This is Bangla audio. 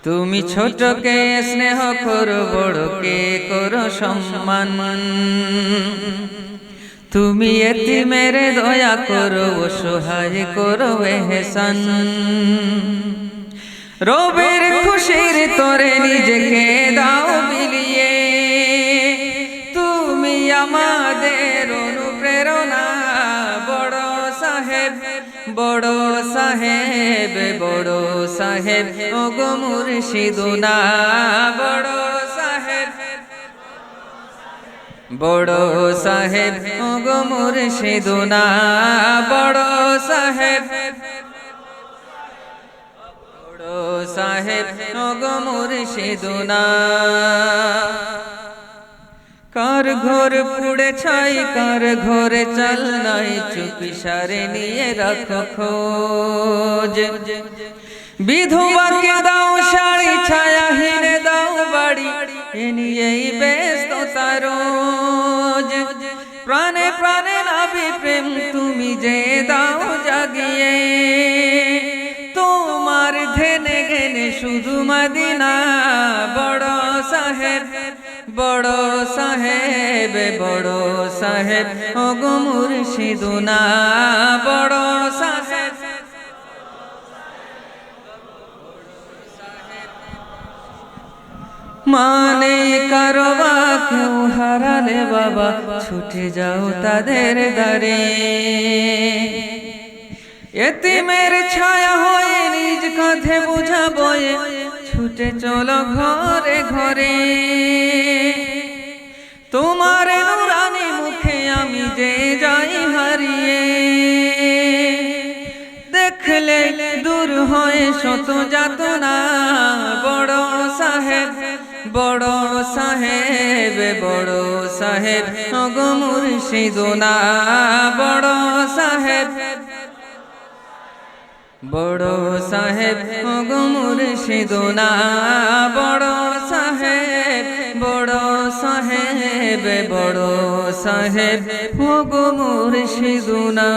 তুমি ছোটকে স্নেহ করো, বড়কে করো সম্মান। তুমি এতিমের দয়া করো, অসহায় করো এহসান। রবের খুশির তোরে নিজেকে দাও বিলিয়ে, তুমি আমাদের অনুপ্রেরণা। বড় সাহেব, বড় সাহেব, বড় সাহেব ওগো মুর্শিদুনা। বড় সাহেব, বড় সাহেব ওগো মুর্শিদুনা। বড় সাহেব, বড় সাহেব ওগো মুর্শিদুনা। কার ঘর পুড়ে ছাই, কার ঘরে চাল নাই, চুপি সারে নিয়ে রাখো খোঁজ। বিধবাকে দাও শাড়ি, ছায়াহীনে দাও বাড়ি, এ নিয়েই ব্যস্ততা রোজ। প্রাণে প্রাণে নাবি প্রেম তুমি যে দাও জাগিয়ে, তোমার ধেনে ঘেনে শুধু মদিনা। বড় সাহেব, বড় সাহেব, বড় সাহেব ওগো মুর্শিদুনা। বড় সাহেব, মানে কারবা কেউ হারালে বাবা, ছুটে যাও তাদের দ্বারে। এতিমের ছায়া হয়ে নিজ কাঁধে বোঝা বয়ে, ছুটে চলো ঘরে ঘরে। তোমার নুরানি মুখে আমি যে যাই হারিয়ে, দেখলে দূর হয় শত যাতনা। বড় সাহেব, বড় সাহেব, বড় সাহেব ওগো মুর্শিদুনা। বড় সাহেব, বড় সাহেব ওগো মুর্শিদুনা। বড় সাহেব, বড় সাহেব, বড় সাহেব ওগো মুর্শিদুনা।